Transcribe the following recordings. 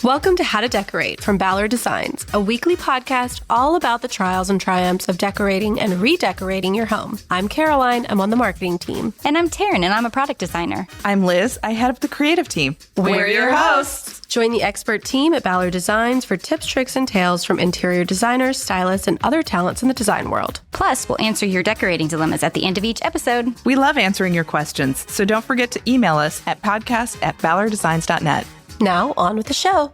Welcome to How to Decorate from Ballard Designs, a weekly podcast all about the trials and triumphs of decorating and redecorating your home. I'm Caroline, I'm on the marketing team. And I'm Taryn, and I'm a product designer. I'm Liz, I head up the creative team. We're your hosts. Join the expert team at Ballard Designs for tips, tricks, and tales from interior designers, stylists, and other talents in the design world. Plus, we'll answer your decorating dilemmas at the end of each episode. We love answering your questions, so don't forget to email us at podcast@ballarddesigns.net. Now, on with the show.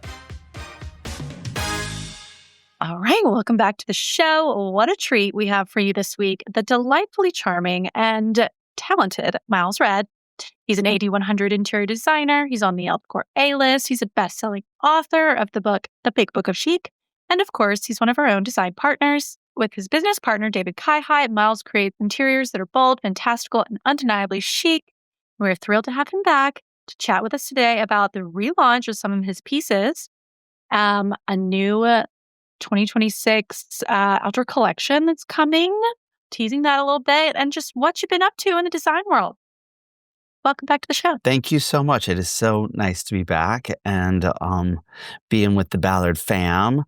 All right, welcome back to the show. What a treat we have for you this week. The delightfully charming and talented Miles Redd. He's an AD100 interior designer. He's on the Elpcore A-list. He's a best-selling author of the book, The Big Book of Chic. And of course, he's one of our own design partners. With his business partner, David Kaihai, Miles creates interiors that are bold, fantastical, and undeniably chic. We're thrilled to have him back to chat with us today about the relaunch of some of his pieces, a new 2026 outdoor collection that's coming, teasing that a little bit, and just what you've been up to in the design world. Welcome back to the show. Thank you so much. It is so nice to be back and being with the Ballard fam.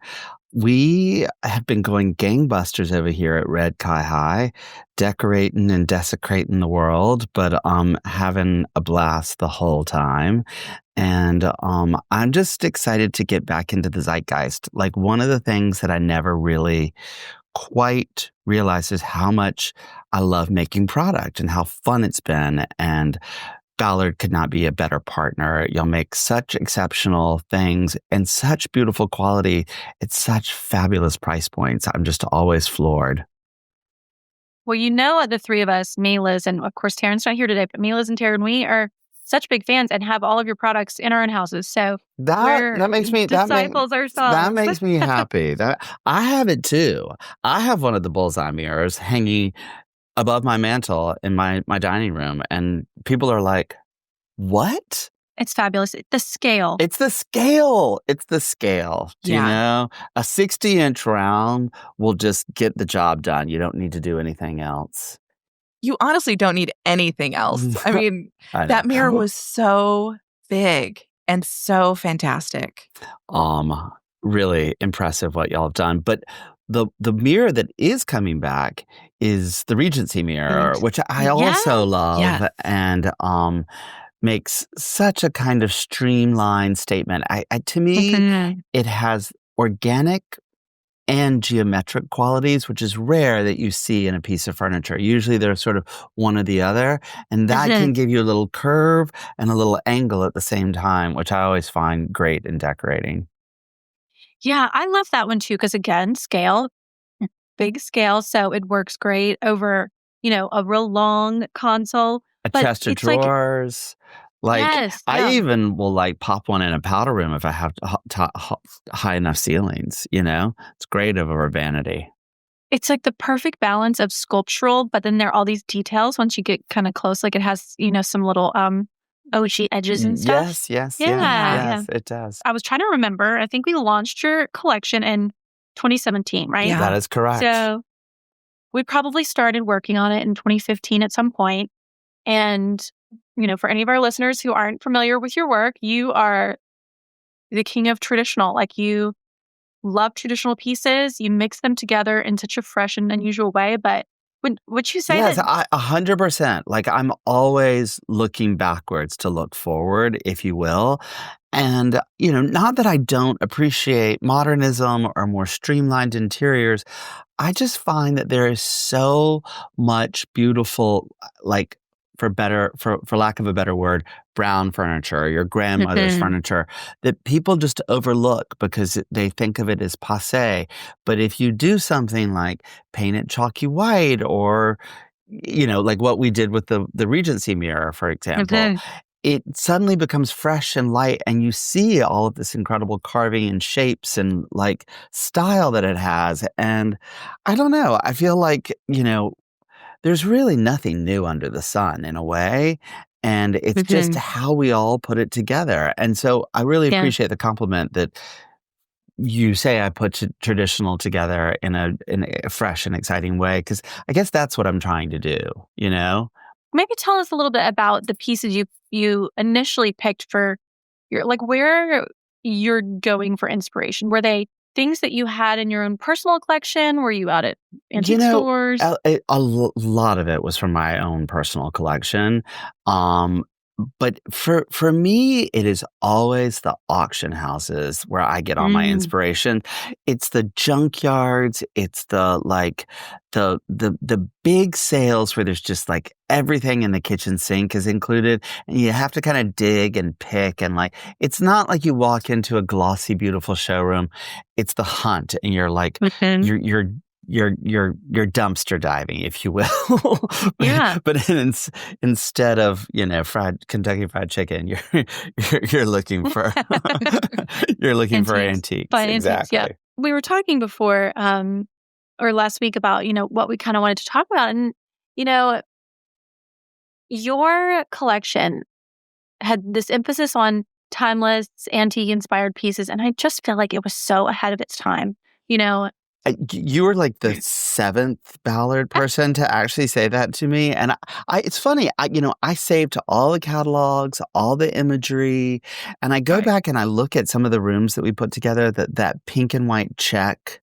We have been going gangbusters over here at Red Kaihai, decorating and desecrating the world, but having a blast the whole time. And I'm just excited to get back into the zeitgeist. Like, one of the things that I never really quite realized is how much I love making product and how fun it's been. And Ballard could not be a better partner. You'll make such exceptional things and such beautiful quality at such fabulous price points. I'm just always floored. Well, you know, the three of us, me, Liz, and of course, Taryn's not here today, but me, Liz, and Taryn, we are such big fans and have all of your products in our own houses. So that makes me disciples ourselves. That makes me happy. That I have it too. I have one of the bullseye mirrors hanging above my mantle in my dining room, and people are like, "What?" It's fabulous. The scale. It's the scale. It's the scale. Do you know? A 60-inch round will just get the job done. You don't need to do anything else. You honestly don't need anything else. I mean, that mirror was so big and so fantastic. Really impressive what y'all have done. But the mirror that is coming back is the Regency mirror, which I also love, and makes such a kind of streamlined statement. To me, it has organic and geometric qualities, which is rare that you see in a piece of furniture. Usually they're sort of one or the other, and that can give you a little curve and a little angle at the same time, which I always find great in decorating. Yeah, I love that one too, because again, scale, big scale, so it works great over, a real long console. A chest of drawers. I even will pop one in a powder room if I have high enough ceilings, It's great over vanity. It's like the perfect balance of sculptural, but then there are all these details once you get kind of close. Like it has, some little OG edges and stuff. Yes, it does. I was trying to remember. I think we launched your collection in 2017, right? Yeah. That is correct. So we probably started working on it in 2015 at some point. And, for any of our listeners who aren't familiar with your work, you are the king of traditional. Like, you love traditional pieces. You mix them together in such a fresh and unusual way. But would you say yes, that? 100%. I'm always looking backwards to look forward, if you will. And, not that I don't appreciate modernism or more streamlined interiors. I just find that there is so much beautiful, for lack of a better word, brown furniture, your grandmother's furniture, that people just overlook because they think of it as passé. But if you do something like paint it chalky white, or, like what we did with the Regency mirror, for example, it suddenly becomes fresh and light, and you see all of this incredible carving and shapes and style that it has. And I don't know, I feel like, there's really nothing new under the sun in a way. And it's just how we all put it together. And so I really appreciate the compliment that you say I put traditional together in a fresh and exciting way, because I guess that's what I'm trying to do, Maybe tell us a little bit about the pieces you initially picked for your, where you're going for inspiration? Were they things that you had in your own personal collection? Were you out at antique stores? Lot of it was from my own personal collection. But for me, it is always the auction houses where I get all my inspiration. It's the junkyards. It's the big sales where there's just like everything in the kitchen sink is included, and you have to kind of dig and pick, and like it's not like you walk into a glossy, beautiful showroom. It's the hunt, and you're like you're dumpster diving, if you will. Yeah. But instead of Kentucky Fried Chicken, you're looking for you're looking for antiques. Antiques, yeah. We were talking before, or last week about what we kind of wanted to talk about, and your collection had this emphasis on timeless, antique-inspired pieces, and I just feel like it was so ahead of its time. You were like the seventh Ballard person to actually say that to me. And it's funny, I saved all the catalogs, all the imagery, and I go back and I look at some of the rooms that we put together, that pink and white check.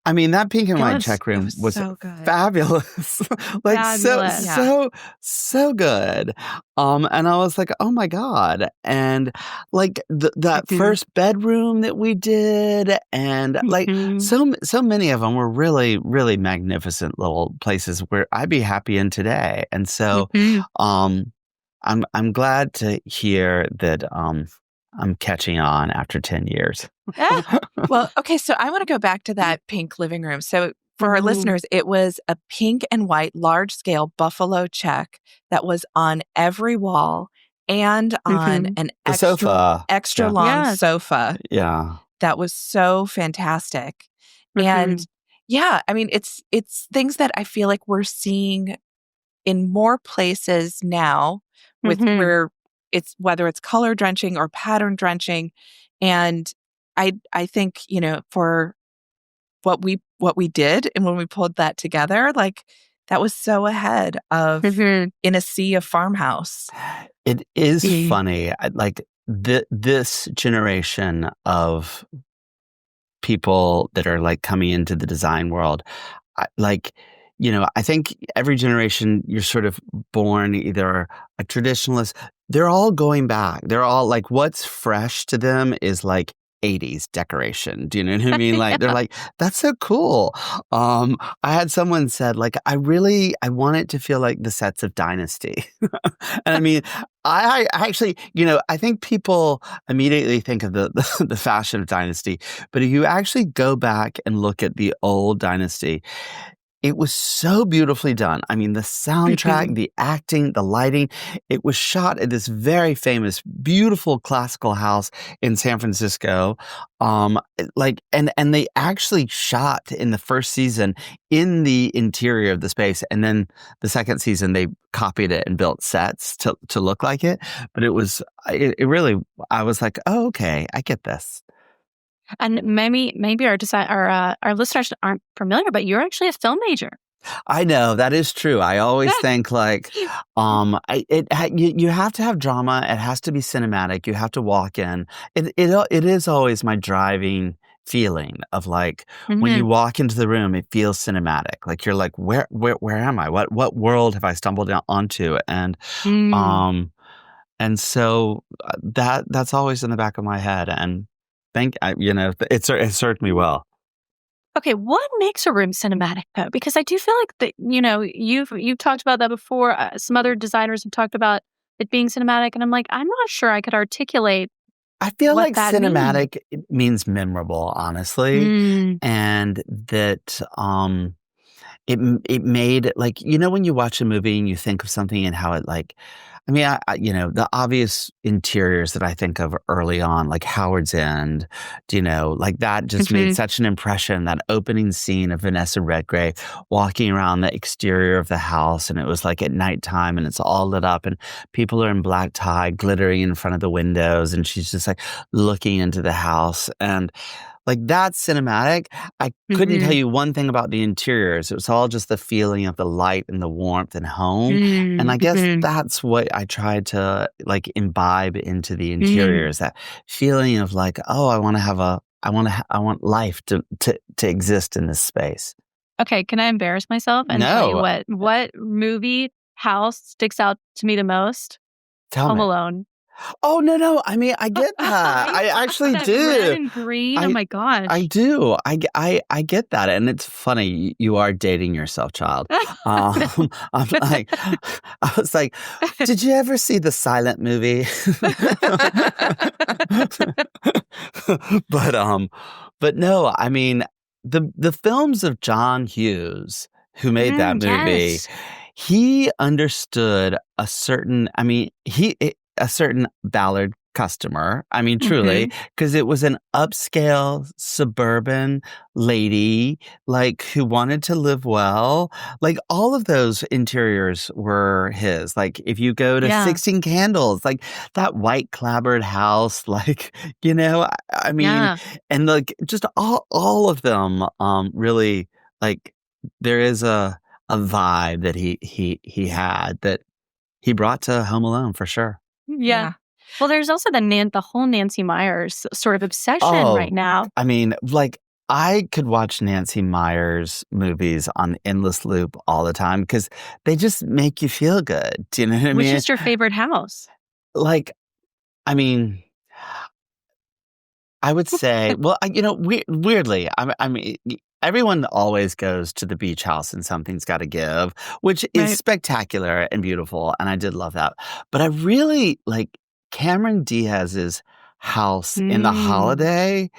I mean, that pink and white check room was so good. Fabulous. Like Fabulous. so good. And I was like, oh my God. And like that first bedroom that we did, and like so many of them were really, really magnificent little places where I'd be happy in today. And so I'm glad to hear that I'm catching on after 10 years. Well, okay, so I want to go back to that pink living room. So for our listeners, it was a pink and white large-scale buffalo check that was on every wall and on an extra long sofa. Yeah. That was so fantastic. And yeah, I mean, it's things that I feel like we're seeing in more places now with whether it's color drenching or pattern drenching. And I think, for what we did and when we pulled that together, like that was so ahead of in a sea of farmhouse. It is funny. Like this generation of people that are like coming into the design world, I think every generation you're sort of born either a traditionalist. They're all going back. They're all like, what's fresh to them is like 80s decoration. Do you know what I mean? Like, they're like, that's so cool. I had someone said, like, I want it to feel like the sets of Dynasty. And I mean, I actually, I think people immediately think of the fashion of Dynasty. But if you actually go back and look at the old Dynasty, it was so beautifully done. I mean, the soundtrack, the acting, the lighting. It was shot at this very famous, beautiful classical house in San Francisco. And they actually shot in the first season in the interior of the space, and then the second season they copied it and built sets to look like it. But it really, I was like, oh, okay, I get this. And maybe our listeners aren't familiar, but you're actually a film major. I know, that is true. I always think like, you have to have drama. It has to be cinematic. You have to walk in. It is always my driving feeling of like when you walk into the room, it feels cinematic. Like you're like, where am I? What world have I stumbled onto? And so that's always in the back of my head. And it served me well. Okay, what makes a room cinematic though? Because I do feel like that you've talked about that before. Some other designers have talked about it being cinematic, and I'm like, I'm not sure I could articulate. I feel like cinematic means. means memorable, honestly, and that it made like when you watch a movie and you think of something and how it like. I mean, the obvious interiors that I think of early on, like Howard's End, like that just made such an impression. That opening scene of Vanessa Redgrave walking around the exterior of the house, and it was like at nighttime and it's all lit up and people are in black tie glittering in front of the windows, and she's just like looking into the house. And like that's cinematic. I couldn't tell you one thing about the interiors. It was all just the feeling of the light and the warmth and home. And I guess that's what I tried to like imbibe into the interiors, that feeling of like, oh, I want life to exist in this space. Okay, can I embarrass myself and tell you No. what movie house sticks out to me the most? Tell Home me. Alone. Oh, no. I mean, I get that. I actually That do. red and green. Oh my gosh. I do. I get that. And it's funny. You are dating yourself, child. I'm like, I was like, did you ever see the Silent movie? But no, I mean, the films of John Hughes, who made that movie, yes. he understood a certain Ballard customer. I mean, truly, because it was an upscale suburban lady, like, who wanted to live well. Like, all of those interiors were his. Like, if you go to 16 Candles, like that white clapboard house, like, I mean, and like just all of them, really, like, there is a vibe that he had that he brought to Home Alone for sure. Yeah. Well, there's also the whole Nancy Meyers sort of obsession right now. I mean, like, I could watch Nancy Meyers movies on endless loop all the time because they just make you feel good. Do you know what I mean? Which is your favorite house? Like, I mean, I would say, well, weirdly, I mean, everyone always goes to the beach house and Something's Gotta Give, which is spectacular and beautiful, and I did love that. But I really like Cameron Diaz's house in The Holiday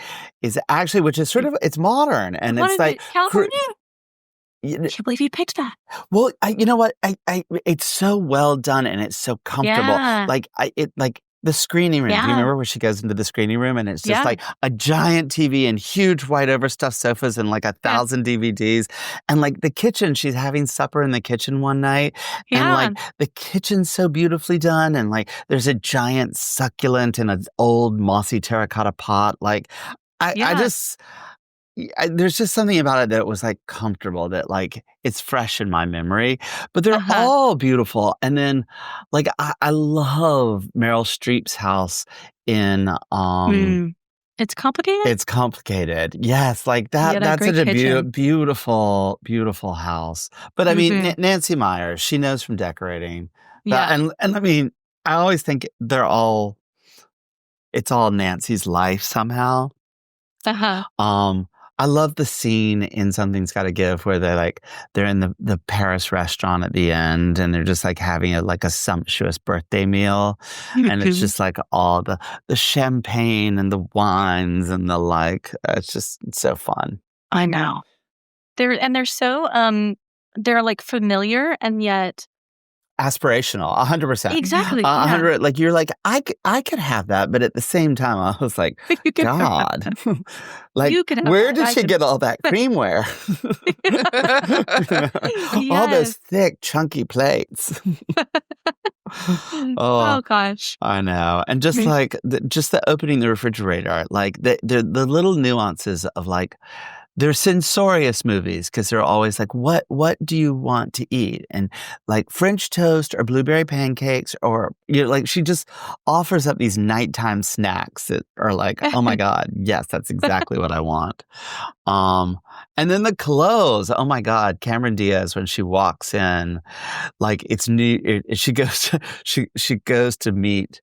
is actually, which is sort of, it's modern, and it's like California. I can't believe you picked that. Well, you know what? It's so well done and it's so comfortable. Yeah. Like the screening room. Do you remember where she goes into the screening room and it's just like a giant TV and huge white overstuffed sofas and like 1,000 DVDs, and like the kitchen. She's having supper in the kitchen one night, and like the kitchen's so beautifully done, and like there's a giant succulent in an old mossy terracotta pot. Like there's just something about it that was like comfortable, that like it's fresh in my memory, but they're all beautiful. And then like I love Meryl Streep's house in It's complicated. It's Complicated. Yes, like that. That's such a beautiful, beautiful house. But I mean, Nancy Meyers, she knows from decorating. And I mean, I always think it's all Nancy's life somehow. I love the scene in Something's Gotta Give where they're in the Paris restaurant at the end and they're just like having a sumptuous birthday meal, and it's just like all the champagne and the wines and it's so fun. I know. They're so they're like familiar and yet aspirational, 100%. Exactly. 100. Like you're like, I could have that, but at the same time, I was like, God, like, where did she get all that creamware? All those thick, chunky plates. Oh gosh, I know. And just like the opening the refrigerator, like the little nuances of like. They're censorious movies because they're always like, what do you want to eat? And like French toast or blueberry pancakes, or like she just offers up these nighttime snacks that are like, oh my God, yes, that's exactly what I want. And then the clothes, oh my God, Cameron Diaz, when she walks in, like it's new. She goes to meet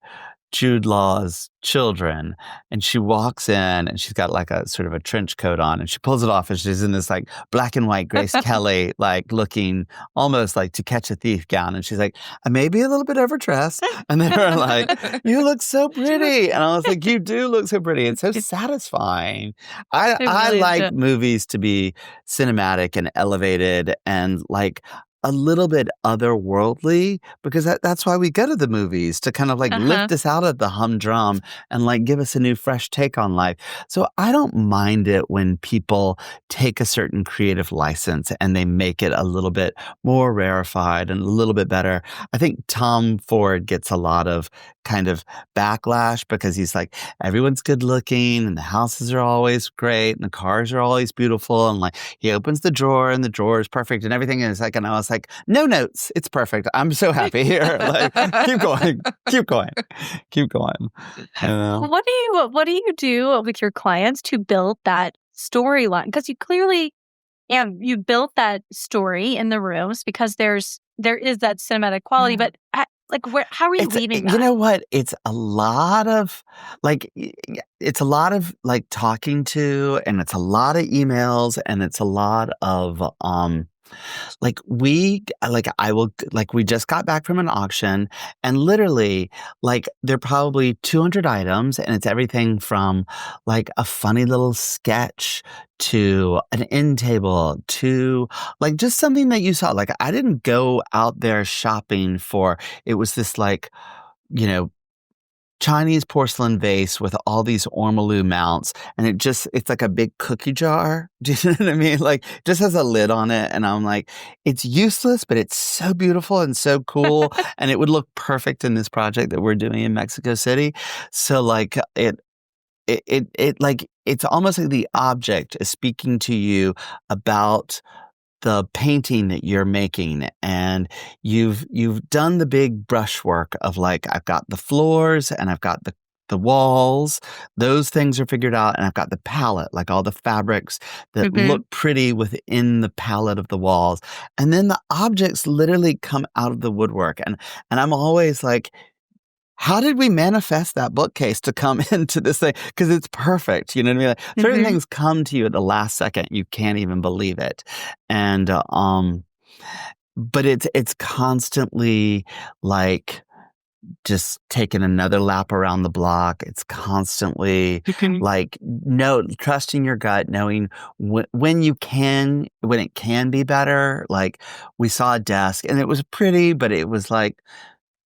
Jude Law's children, and she walks in and she's got like a sort of a trench coat on, and she pulls it off and she's in this like black and white Grace Kelly, like looking almost like To Catch a Thief gown, and she's like, I may be a little bit overdressed, and they were like, you look so pretty, and I was like, you do look so pretty. It's so satisfying. I like movies to be cinematic and elevated and like a little bit otherworldly, because that's why we go to the movies, to kind of like lift us out of the humdrum and like give us a new fresh take on life. So I don't mind it when people take a certain creative license and they make it a little bit more rarefied and a little bit better. I think Tom Ford gets a lot of kind of backlash because he's like, everyone's good looking and the houses are always great and the cars are always beautiful. And like, he opens the drawer and the drawer is perfect and everything is like, and I was like, no notes. It's perfect. I'm so happy here. Like, keep going, keep going, keep going. You know? What do you do with your clients to build that storyline? Because you clearly, you built that story in the rooms because there is that cinematic quality, but how are you leaving that? You know what? It's a lot of like talking to, and it's a lot of emails, and it's a lot of we just got back from an auction, and literally there are probably 200 items, and it's everything from like a funny little sketch to an end table to like just something that you saw. Like, I didn't go out there shopping for, it was this Chinese porcelain vase with all these ormolu mounts, and it's like a big cookie jar. Do you know what I mean? Like, just has a lid on it, and I'm like, it's useless, but it's so beautiful and so cool, and it would look perfect in this project that we're doing in Mexico City. So like it's almost like the object is speaking to you about the painting that you're making, and you've done the big brushwork of like, I've got the floors and I've got the walls, those things are figured out, and I've got the palette, like all the fabrics that look pretty within the palette of the walls, and then the objects literally come out of the woodwork, and I'm always like, how did we manifest that bookcase to come into this thing? Because it's perfect. You know what I mean? Like, certain things come to you at the last second. You can't even believe it. And, but it's constantly like just taking another lap around the block. It's constantly like, trusting your gut, knowing when it can be better. Like, we saw a desk and it was pretty, but it was like,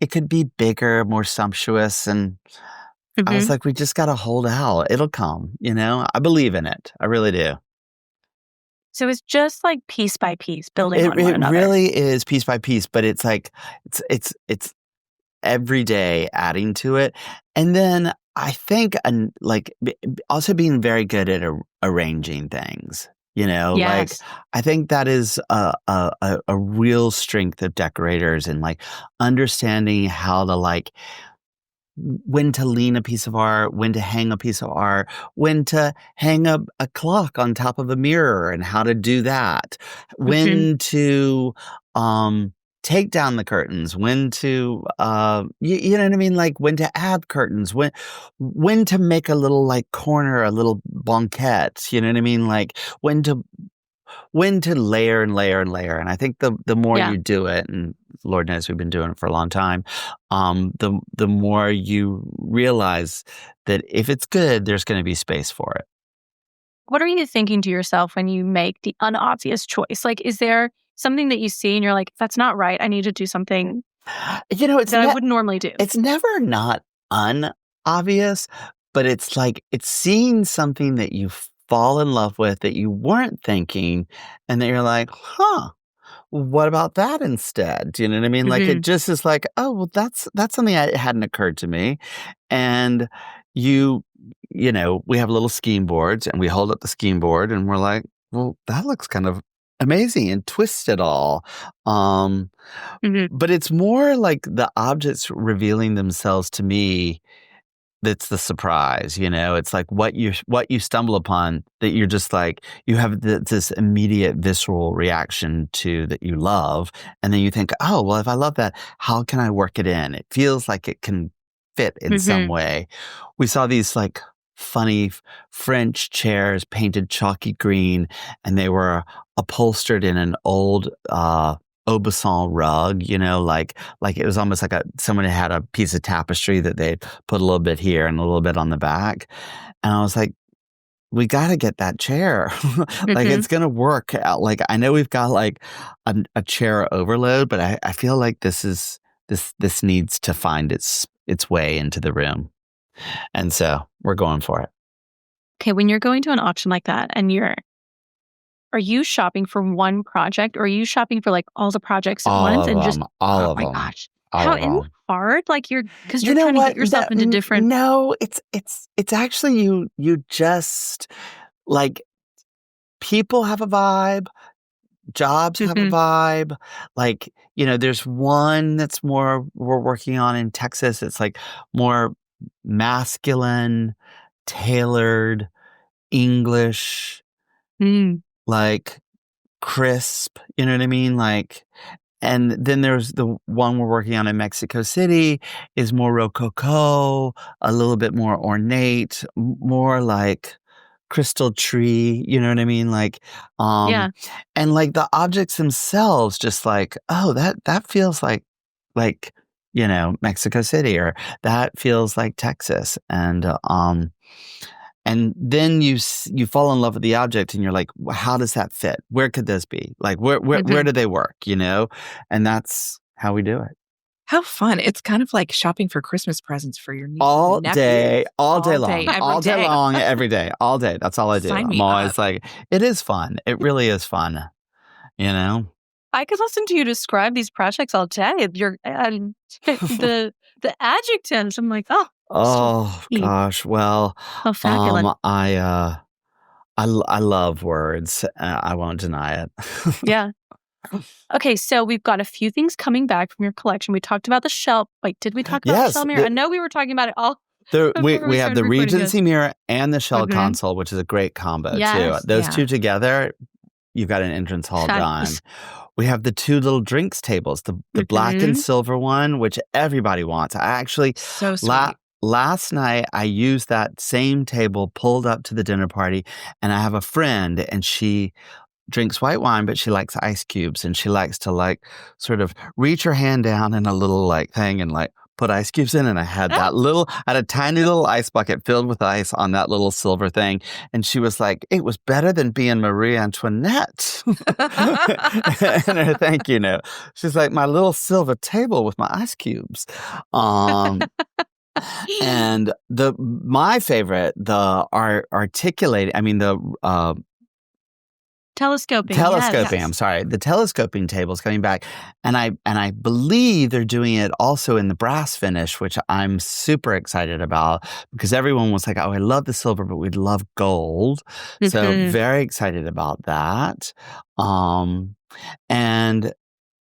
it could be bigger, more sumptuous. And I was like, we just got to hold out. It'll come, I believe in it. I really do. So it's just like piece by piece building on one another. It really is piece by piece, but it's like, it's every day adding to it. And then I think also being very good at arranging things. Yes. Like, I think that is a real strength of decorators, and like understanding how to when to lean a piece of art, when to hang a piece of art, when to hang a clock on top of a mirror and how to do that, when to take down the curtains, when to you know what I mean, like when to add curtains, when to make a little like corner, a little banquette, you know what I mean, like when to layer and layer and layer. And I think the more you do it, and Lord knows we've been doing it for a long time, the more you realize that if it's good, there's going to be space for it. What are you thinking to yourself when you make the unobvious choice? Like, is there something that you see and you're like, that's not right, I need to do something that I wouldn't normally do? It's never not unobvious, but it's like, it's seeing something that you fall in love with that you weren't thinking, and then you're like, what about that instead? Do you know what I mean? Like, it just is like, oh, well, that's something that hadn't occurred to me. And we have little scheme boards, and we hold up the scheme board and we're like, well, that looks kind of amazing, and twist it all. But it's more like the objects revealing themselves to me. That's the surprise, It's like what you stumble upon that you're just like, you have this immediate visceral reaction to that you love, and then you think, oh, well, if I love that, how can I work it in? It feels like it can fit in some way. We saw these like funny French chairs painted chalky green, and they were upholstered in an old Aubusson rug, like it was almost like someone had a piece of tapestry that they'd put a little bit here and a little bit on the back. And I was like, we got to get that chair. Like, it's going to work out. Like, I know we've got like a chair overload, but I feel like this needs to find its way into the room. And so we're going for it. Okay. When you're going to an auction like that, and are you shopping for one project, or are you shopping for like all the projects at once? All of them. Gosh. How all isn't along. it hard? Like because You you're know trying to what? get yourself into different. No, it's actually you just like people have a vibe, jobs have a Mhm. vibe. Like, there's one that's more we're working on in Texas. It's like more masculine, tailored, English, Mm. like crisp, you know what I mean? Like, and then there's the one we're working on in Mexico City is more rococo, a little bit more ornate, more like crystal tree, you know what I mean? Like, Yeah. and like the objects themselves, just like, oh, that feels like, Mexico City, or that feels like Texas. And then you fall in love with the object, and you're like, how does that fit? Where could this be? Like, where do they work? And that's how we do it. How fun. It's kind of like shopping for Christmas presents for your niece All and nephews. day, all day long, every all day day. long, every day, all day. That's all I do. Sign I'm me always up. like, it is fun. It really is fun. I could listen to you describe these projects all day. Your the adjectives. I'm like, oh, Oh sweet. gosh. Well, Oh, fabulous. I love words. I won't deny it. Yeah. Okay, so we've got a few things coming back from your collection. We talked about the shelf. Wait, did we talk about the Yes, shell mirror? I know we were talking about it all. We Before we have started the recording this. Regency mirror and the shell Okay. console, which is a great combo Yes. too. Those Yeah. two together, you've got an entrance hall done. Fabulous. We have the two little drinks tables, the black and Mhm. silver one, which everybody wants. I actually So sweet. last night I used that same table pulled up to the dinner party, and I have a friend, and she drinks white wine, but she likes ice cubes, and she likes to like sort of reach her hand down in a little like thing and like put ice cubes in. And I had I had a tiny little ice bucket filled with ice on that little silver thing. And she was like, it was better than being Marie Antoinette. And her thank you note. She's like, my little silver table with my ice cubes. And my favorite, the articulating, I mean, the Telescoping. telescoping. Yes. I'm sorry. The telescoping table is coming back, and I believe they're doing it also in the brass finish, which I'm super excited about because everyone was like, "Oh, I love the silver, but we'd love gold." So Mhm. very excited about that. And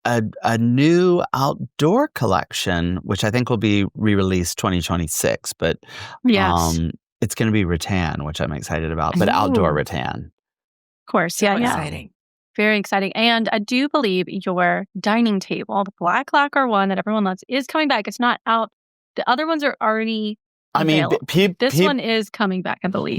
a new outdoor collection, which I think will be re-released 2026, but Yes. it's going to be rattan, which I'm excited about, but outdoor Ooh. rattan. Of course. So Yeah. exciting. Very exciting. And I do believe your dining table, the black lacquer one that everyone loves, is coming back. It's not out. The other ones are already I mean, available. This one is coming back, I believe.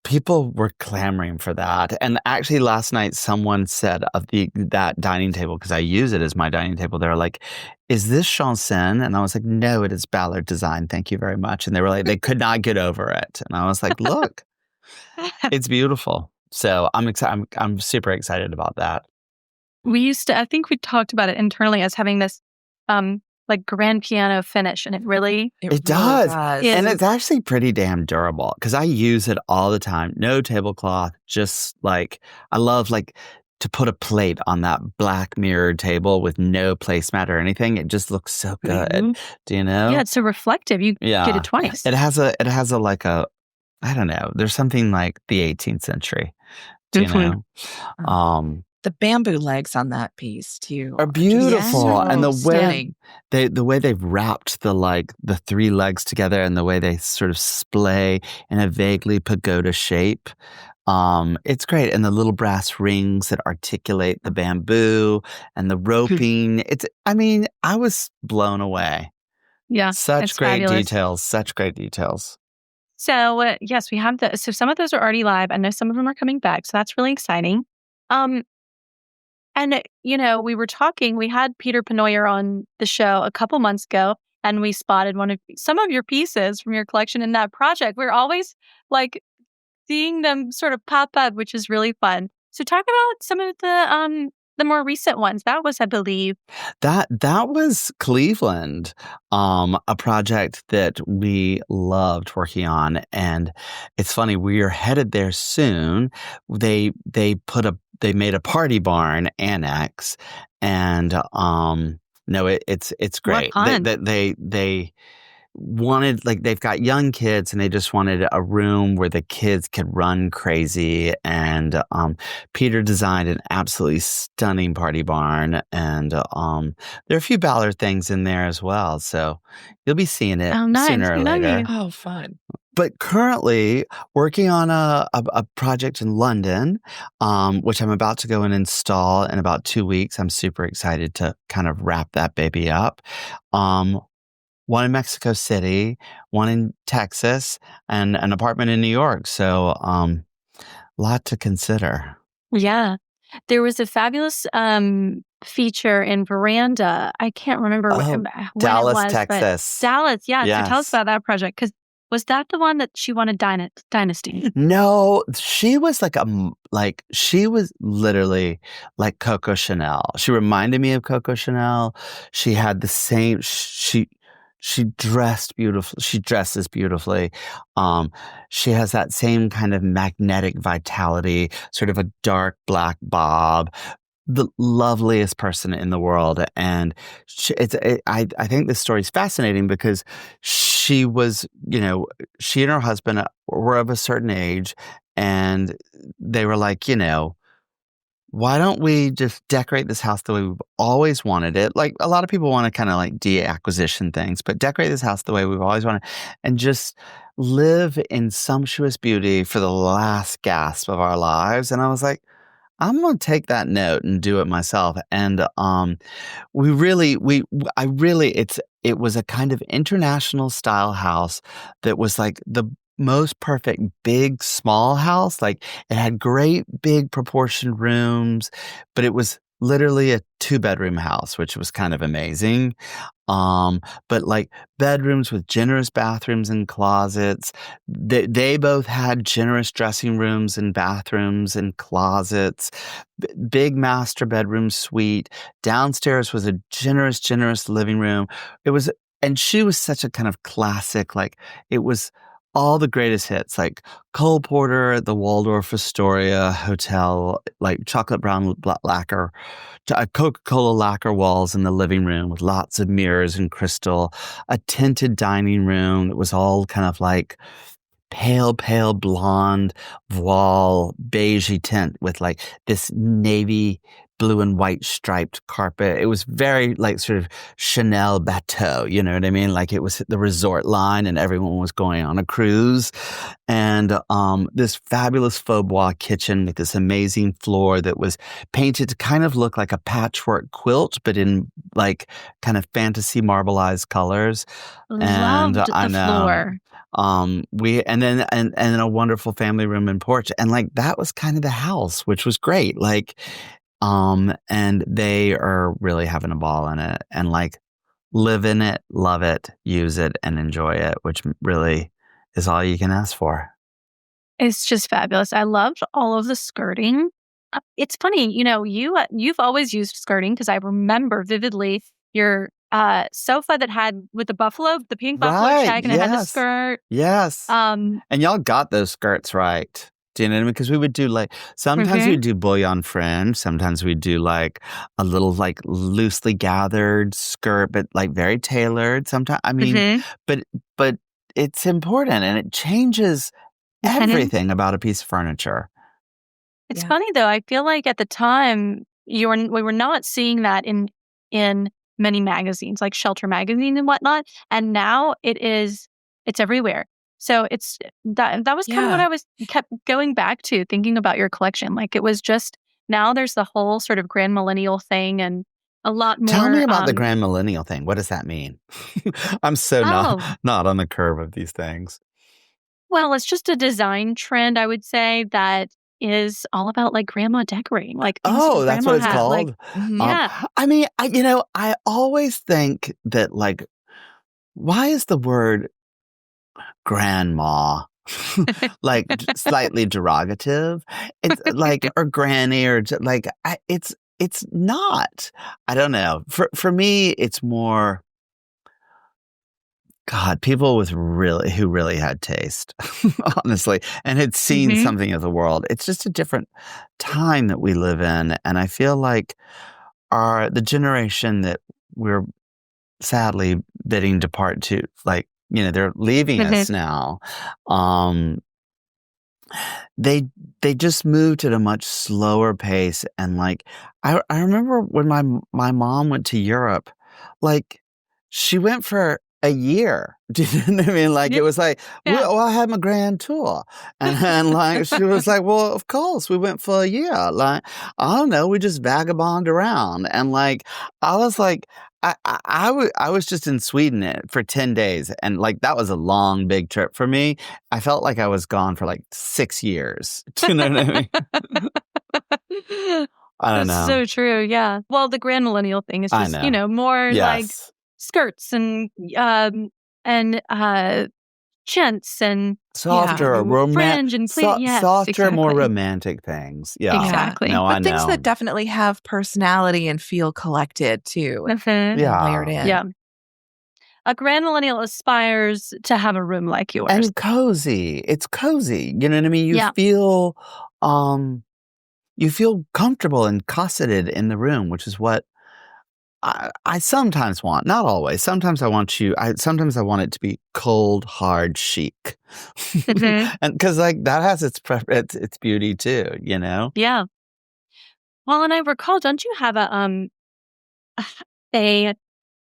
People were clamoring for that. And actually last night someone said of that dining table, because I use it as my dining table, they were like, is this Chanson? And I was like, no, it is Ballard Design. Thank you very much. And they were like, they could not get over it. And I was like, look, it's beautiful. So I'm excited. I'm super excited about that. I think we talked about it internally as having this like grand piano finish, and it really It does. is. And it's actually pretty damn durable because I use it all the time. No tablecloth, just like I love like to put a plate on that black mirrored table with no placemat or anything. It just looks so good. Mhm. Do you know? Yeah, it's so reflective. You get it twice. It has a like a, I don't know. There's something like the 18th century. Do you know? The bamboo legs on that piece too Are beautiful, so and the way stunning. the way they've wrapped the three legs together, and the way they sort of splay in a vaguely pagoda shape. It's great, and the little brass rings that articulate the bamboo and the roping. I was blown away. Yeah, Such it's great fabulous. details. Such great details. So yes, we have so some of those are already live. I know some of them are coming back, so that's really exciting. And we were talking. We had Peter Penoyer on the show a couple months ago, and we spotted some of your pieces from your collection in that project. We're always like seeing them sort of pop up, which is really fun. So talk about some of the more recent ones? That was, I believe. That was Cleveland, a project that we loved working on, and it's funny, we are headed there soon. They made a party barn annex, and no, it's What great. fun. They wanted, like, they've got young kids and they just wanted a room where the kids could run crazy, and Peter designed an absolutely stunning party barn, and there are a few Ballard things in there as well, so you'll be seeing it Oh, nice. sooner or later. Nice. Oh, fun. But currently working on a project in London, which I'm about to go and install in about 2 weeks. I'm super excited to kind of wrap that baby up. One in Mexico City, one in Texas, and an apartment in New York. So, lot to consider. Yeah. There was a fabulous feature in Veranda. I can't remember when Dallas, it was, Texas. but Dallas, yeah. Yes. So tell us about that project, because was that the one that she wanted Dynasty? No, she was she was literally like Coco Chanel. She reminded me of Coco Chanel. She had the same, she dressed beautifully. She dresses beautifully. She has that same kind of magnetic vitality, sort of a dark black bob. The loveliest person in the world, and I think this story is fascinating because she was, she and her husband were of a certain age, and they were like, why don't we just decorate this house the way we've always wanted it? Like, a lot of people want to kind of like de-acquisition things, but decorate this house the way we've always wanted and just live in sumptuous beauty for the last gasp of our lives. And I was like, I'm going to take that note and do it myself. And it was a kind of international style house that was like the most perfect big small house. Like, it had great big proportioned rooms, but it was literally a 2-bedroom house, which was kind of amazing. But like bedrooms with generous bathrooms and closets. They both had generous dressing rooms and bathrooms and closets. Big master bedroom suite. Downstairs was a generous living room. And she was such a kind of classic, like, it was all the greatest hits, like Cole Porter at the Waldorf Astoria Hotel, like chocolate brown lacquer, Coca-Cola lacquer walls in the living room with lots of mirrors and crystal, a tinted dining room that was all kind of like pale blonde voile beigey tint with like this navy blue and white striped carpet. It was very like sort of Chanel Bateau, you know what I mean? Like, it was the resort line and everyone was going on a cruise. And this fabulous faux bois kitchen with this amazing floor that was painted to kind of look like a patchwork quilt, but in like kind of fantasy marbleized colors. Loved the floor. And then a wonderful family room and porch. And like, that was kind of the house, which was great. Like, and they are really having a ball in it and like live in it, love it, use it, and enjoy it, which really is all you can ask for. It's just fabulous. I loved all of the skirting. It's funny, you've always used skirting, because I remember vividly your sofa that had with the pink buffalo check, and it had the skirt. Yes. And y'all got those skirts right. Do you know what I mean? Because we would do like, sometimes we'd do bouillon fringe. Sometimes we'd do like a little like loosely gathered skirt, but like very tailored. Sometimes, I mean, but it's important, and it changes everything about a piece of furniture. It's funny though. I feel like at the time we were not seeing that in many magazines, like Shelter magazine and whatnot, and now it's everywhere. So it's that was kind of what I kept going back to, thinking about your collection. Like, it was just, now there's the whole sort of grand millennial thing and a lot more. Tell me about the grand millennial thing. What does that mean? I'm so not on the curve of these things. Well, it's just a design trend, I would say, that is all about like grandma decorating. Like, that's what it's called. Like, yeah. I mean, I always think that, like, why is the word grandma like slightly derogative? It's like, or granny, or like, it's it's not. I don't know. For me, it's more, God, people with who really had taste, honestly, and had seen something of the world. It's just a different time that we live in, and I feel like the generation that we're sadly bidding depart to, like, they're leaving us now. They just moved at a much slower pace, and like I remember when my mom went to Europe, like she went for a year. Do you know what I mean? Like it was like, well, I had my grand tour, and like she was like, well, of course we went for a year. Like I don't know, we just vagabond around, and like I was like. I was just in Sweden for 10 days, and like that was a long, big trip for me. I felt like I was gone for like 6 years. Do you know what I mean? I don't know. That's so true. Yeah. Well, the grand millennial thing is just, more like skirts and gents and softer, fringe and softer, exactly. more romantic things. Yeah, exactly. No, but things that definitely have personality and feel collected too. Layered in. Yeah. A grand millennial aspires to have a room like yours and cozy. It's cozy. You know what I mean? You feel comfortable and cosseted in the room, which is what I sometimes want, not always. Sometimes I want it to be cold, hard, chic, and because like that has its beauty too, Yeah. Well, and I recall, don't you have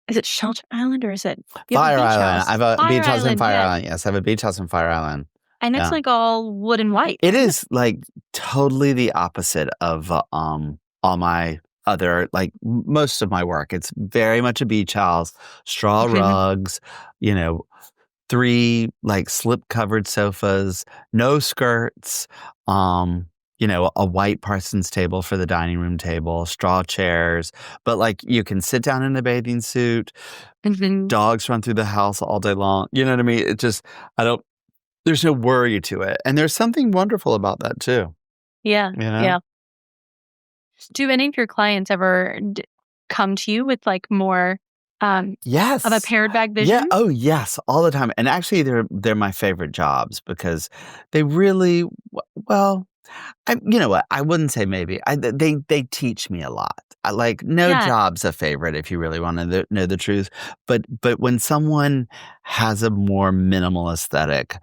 is it Shelter Island or is it Fire Island? I have a beach house in Fire yeah. Island. Yes, I have a beach house in Fire Island, and it's like all wood and white. It is like totally the opposite of all my other, like most of my work. It's very much a beach house, straw rugs, 3 like slip covered sofas, no skirts, a white Parsons table for the dining room table, straw chairs, but like you can sit down in a bathing suit, dogs run through the house all day long. You know what I mean? It just, there's no worry to it. And there's something wonderful about that too. Yeah. Yeah. Do any of your clients ever come to you with like more yes of a pared back vision? Yeah. Oh yes, all the time. And actually they're my favorite jobs because they really, well, you know what? I wouldn't say maybe. They teach me a lot. No job's a favorite if you really want to know the truth. But when someone has a more minimal aesthetic,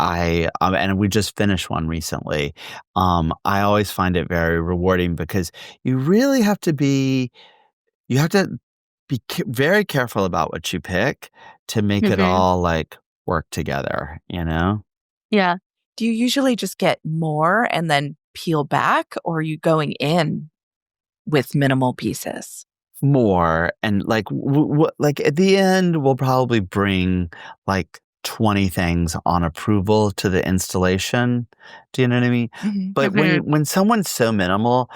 and we just finished one recently. I always find it very rewarding because you really have to be very careful about what you pick to make it all like work together, Yeah. Do you usually just get more and then peel back, or are you going in with minimal pieces? More, and like like at the end we'll probably bring like 20 things on approval to the installation. Do you know what I mean? But when someone's so minimal,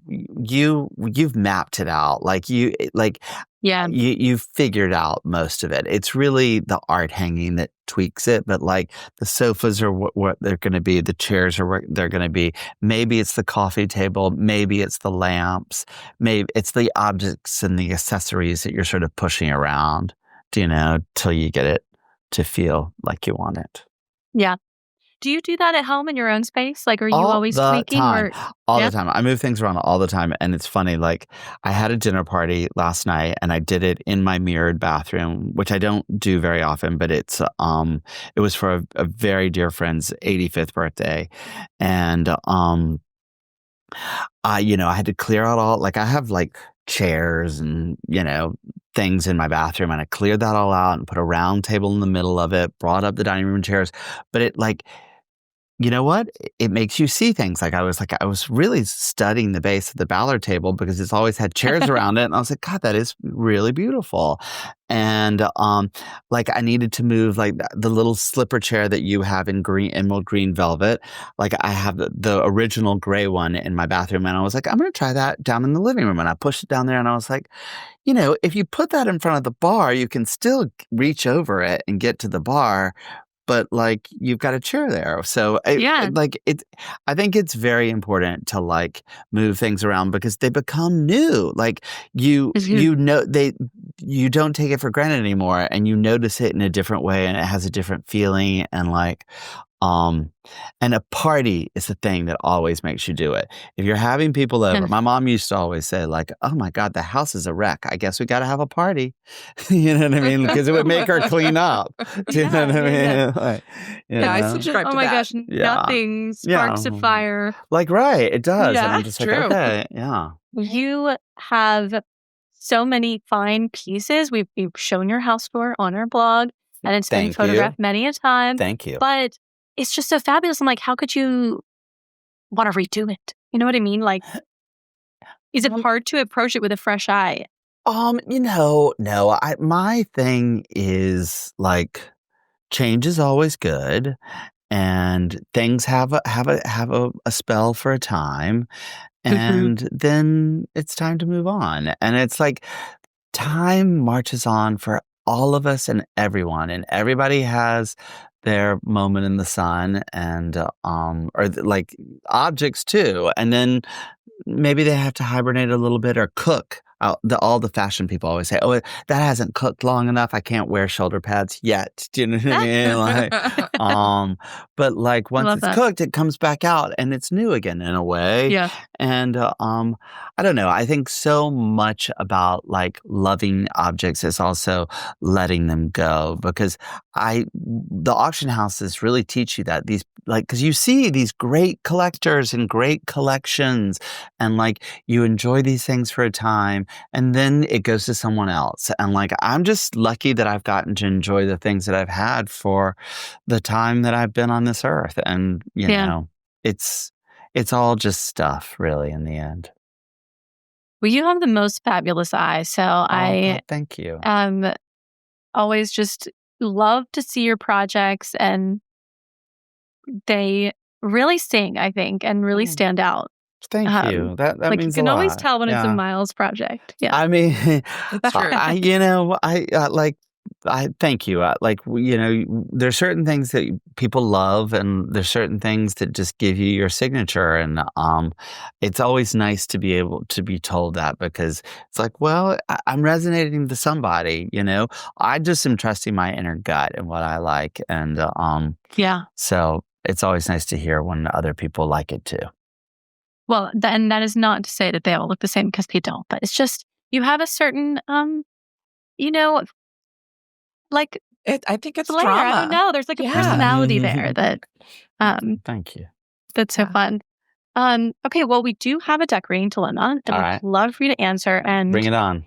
you've mapped it out. You've figured out most of it. It's really the art hanging that tweaks it. But like the sofas are what they're going to be, the chairs are what they're going to be. Maybe it's the coffee table, maybe it's the lamps, maybe it's the objects and the accessories that you're sort of pushing around, till you get it to feel like you want it. Yeah. Do you do that at home in your own space? Like, are you always tweaking? All the time. I move things around all the time. And it's funny, like I had a dinner party last night and I did it in my mirrored bathroom, which I don't do very often, but it was for a very dear friend's 85th birthday. And, I had to clear out I have like chairs and, things in my bathroom, and I cleared that all out and put a round table in the middle of it, brought up the dining room chairs. But it you know what? It makes you see things. I was really studying the base of the Ballard table because it's always had chairs around it. And I was like, God, that is really beautiful. And I needed to move the little slipper chair that you have in emerald green velvet. Like I have the original gray one in my bathroom, and I was like, I'm going to try that down in the living room. And I pushed it down there, and I was like, if you put that in front of the bar, you can still reach over it and get to the bar. but like you've got a chair there. So Yeah. I think it's very important to like move things around because they become new. Like you don't take it for granted anymore, and you notice it in a different way, and it has a different feeling, and like and a party is the thing that always makes you do it. If you're having people over, my mom used to always say like, "Oh my God, the house is a wreck. I guess we got to have a party." You know what I mean? Because it would make her clean up. Do you know what I mean? Yeah. Like, I subscribe to Oh my that. gosh, nothing sparks a fire. Like, right, it does. Yeah, and I'm just true. like, okay, yeah. You have so many fine pieces. We've shown your house tour on our blog, and it's been Thank you. photographed many a time. Thank you. But it's just so fabulous. I'm like, how could you want to redo it? You know what I mean? Like, is it hard to approach it with a fresh eye? No. My thing is like change is always good, and things have a spell for a time, and then it's time to move on. And it's like time marches on for all of us and everyone, and everybody has their moment in the sun, and like objects too. And then maybe they have to hibernate a little bit or cook. All the fashion people always say, "Oh, that hasn't cooked long enough. I can't wear shoulder pads yet." Do you know what I mean? Like, but like once it's cooked, it comes back out and it's new again in a way. Yeah. And I don't know. I think so much about like loving objects is also letting them go, because the auction houses really teach you that because you see these great collectors and great collections, and like you enjoy these things for a time, and then it goes to someone else. And like I'm just lucky that I've gotten to enjoy the things that I've had for the time that I've been on this earth. And you know, it's all just stuff, really, in the end. Well, you have the most fabulous eye. So God, thank you. Always just love to see your projects, and they really sting, I think, and really stand out. Thank you. That like means you can a always lot. tell when it's a Miles project. Yeah. I mean, That's true. I thank you. There's certain things that people love, and there's certain things that just give you your signature. And it's always nice to be able to be told that, because it's like, well, I'm resonating to somebody. You know, I just am trusting my inner gut and what I like, and so it's always nice to hear when other people like it too. Well, and that is not to say that they all look the same, because they don't. But it's just you have a certain, like I think it's flair. drama. I don't know. There's like a personality there that, Thank you. that's so fun. Okay, well, we do have a decorating dilemma that I'd love for you to answer. And bring it on.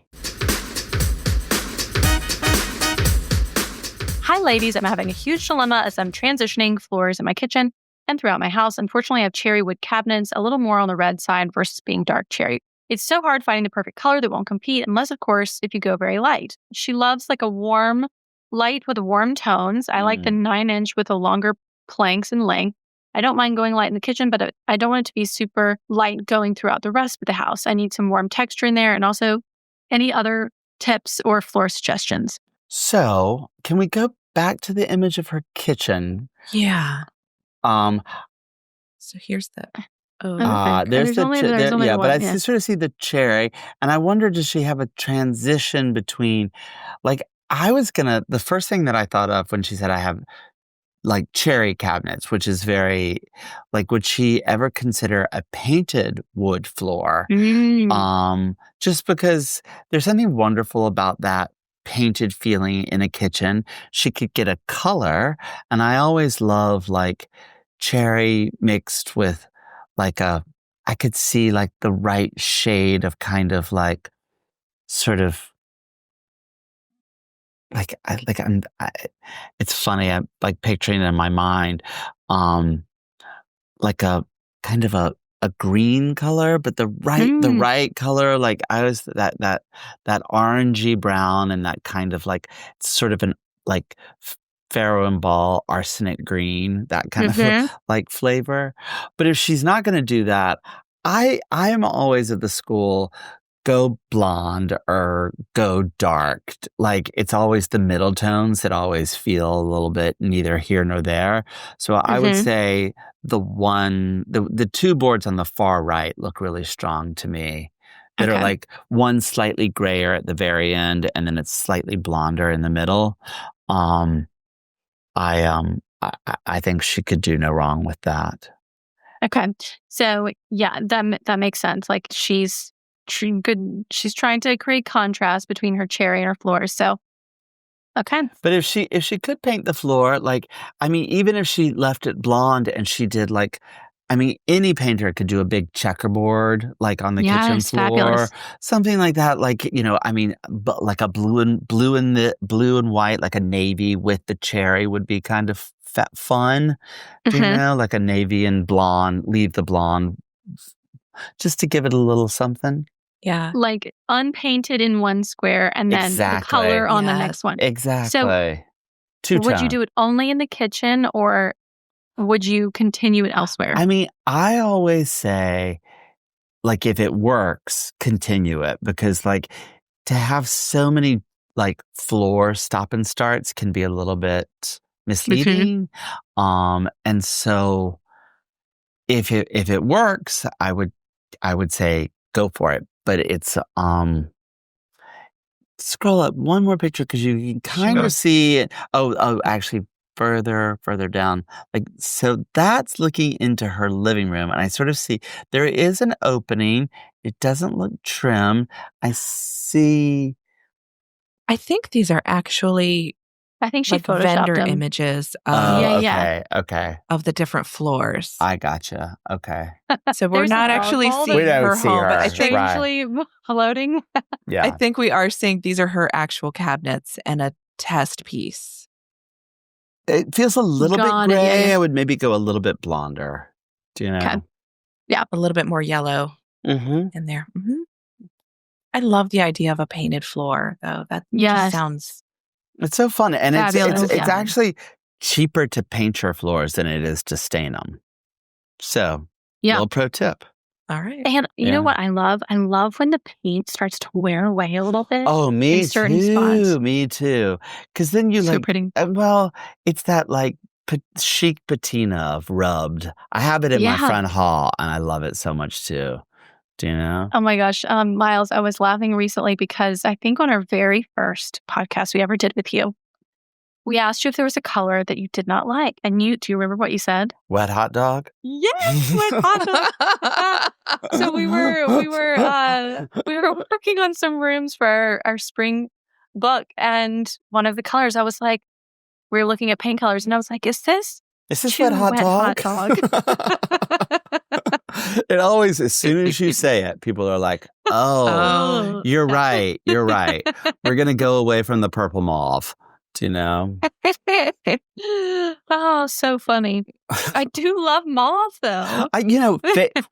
Hi, ladies. I'm having a huge dilemma as I'm transitioning floors in my kitchen and throughout my house. Unfortunately, I have cherry wood cabinets, a little more on the red side versus being dark cherry. It's so hard finding the perfect color that won't compete, unless, of course, if you go very light. She loves like a warm light with warm tones. I like the 9-inch with the longer planks in length. I don't mind going light in the kitchen, but I don't want it to be super light going throughout the rest of the house. I need some warm texture in there, and also any other tips or floor suggestions. So, can we go back to the image of her kitchen? Yeah. So here's the. There's only but one, I sort of see the cherry, and I wonder, does she have a transition between, like, the first thing that I thought of when she said I have like cherry cabinets, which is very, like, would she ever consider a painted wood floor? Just because there's something wonderful about that painted feeling in a kitchen. She could get a color, and I always love like cherry mixed with like I could see like the right shade of kind of like sort of it's funny. I'm like picturing it in my mind, like a kind of a green color, but the right color. Like I was that orangey brown, and that kind of like sort of an like Pharaoh and Ball arsenic green, that kind of like flavor. But if she's not going to do that, I am always of the school, go blonde or go dark. Like it's always the middle tones that always feel a little bit neither here nor there. So I would say the two boards on the far right look really strong to me. That are like one slightly grayer at the very end, and then it's slightly blonder in the middle. I think she could do no wrong with that. Okay, so yeah, that makes sense. Like she's trying to create contrast between her cherry and her floors. So okay, but if she could paint the floor, like I mean, even if she left it blonde and she did like. I mean, any painter could do a big checkerboard, like on the kitchen floor, fabulous. Something like that. Like I mean, but like a blue and white, like a navy with the cherry would be kind of fun. Do you know, like a navy and blonde. Leave the blonde, just to give it a little something. Yeah, like unpainted in one square and then the color on the next one. Exactly. So, two-tone. Would you do it only in the kitchen or? Would you continue it elsewhere? I mean, I always say, like, if it works, continue it. Because, like, to have so many, like, floor stop and starts can be a little bit misleading. And so if it works, I would say go for it. But it's, scroll up one more picture because you can kind of see it. Oh, actually, further down, like, so that's looking into her living room, and I sort of see there is an opening. It doesn't look trimmed. I think these are actually I think she like photoshopped vendor them. images of, okay. of the different floors. I gotcha. Okay. So we're not actually seeing We don't her see home, her. but I think Strangely floating. Yeah. I think we are seeing these are her actual cabinets and a test piece. It feels a little bit Got it, gray. yeah. I would maybe go a little bit blonder. Do you know? Okay. Yeah, a little bit more yellow in there. I love the idea of a painted floor, though. That just sounds. It's so fun, and fabulous. it's actually cheaper to paint your floors than it is to stain them. So, little pro tip. All right. And you know what I love? I love when the paint starts to wear away a little bit. Oh, me in certain too. spots. Me too. Because then you So like, pretty. Well, it's that like chic patina of rubbed. I have it in my front hall, and I love it so much too. Do you know? Oh my gosh, Miles, I was laughing recently because I think on our very first podcast we ever did with you, we asked you if there was a color that you did not like, and do you remember what you said? Wet hot dog. Yes, wet hot dog. So we were working on some rooms for our spring book, and one of the colors, I was like, we were looking at paint colors, and I was like, is this wet hot dog? It always, as soon as you say it, people are like, oh. You're right. You're right. We're going to go away from the purple mauve. Do you know? Oh, so funny. I do love mauve, though.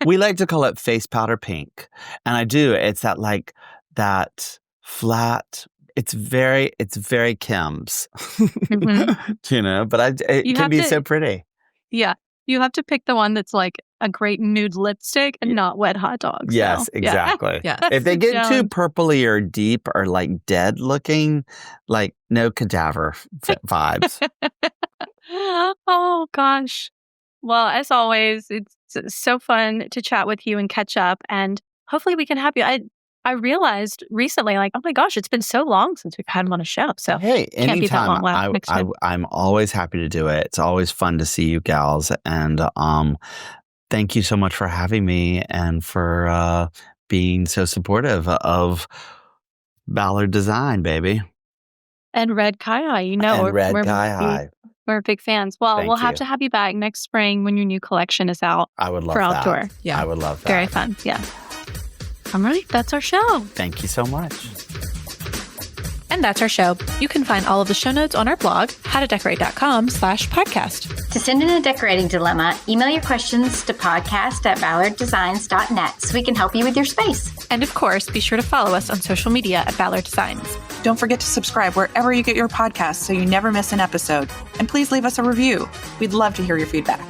We like to call it face powder pink. And I do. It's that flat. It's very Kim's. Do you know? But it can be so pretty. Yeah. You have to pick the one that's like a great nude lipstick and not wet hot dogs. Yes, exactly. Yeah. If they get too purpley or deep or like dead looking, like no cadaver vibes. Oh, gosh. Well, as always, it's so fun to chat with you and catch up. And hopefully we can have you. I realized recently, like, oh my gosh, it's been so long since we've had him on a show. So hey, can't be that anytime. long next time. I'm always happy to do it. It's always fun to see you gals. And thank you so much for having me and for being so supportive of Ballard Design, baby. And Red Kai, we're big fans. Well, we'll have to have you back next spring when your new collection is out. I would love for that. Outdoor. Yeah, I would love that. Very fun. Yeah. All right, that's our show. Thank you so much. And that's our show. You can find all of the show notes on our blog, howtodecorate.com/podcast. To send in a decorating dilemma, email your questions to podcast@ballarddesigns.net so we can help you with your space. And of course, be sure to follow us on social media at Ballard Designs. Don't forget to subscribe wherever you get your podcasts so you never miss an episode. And please leave us a review. We'd love to hear your feedback.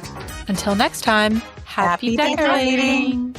Until next time, happy decorating.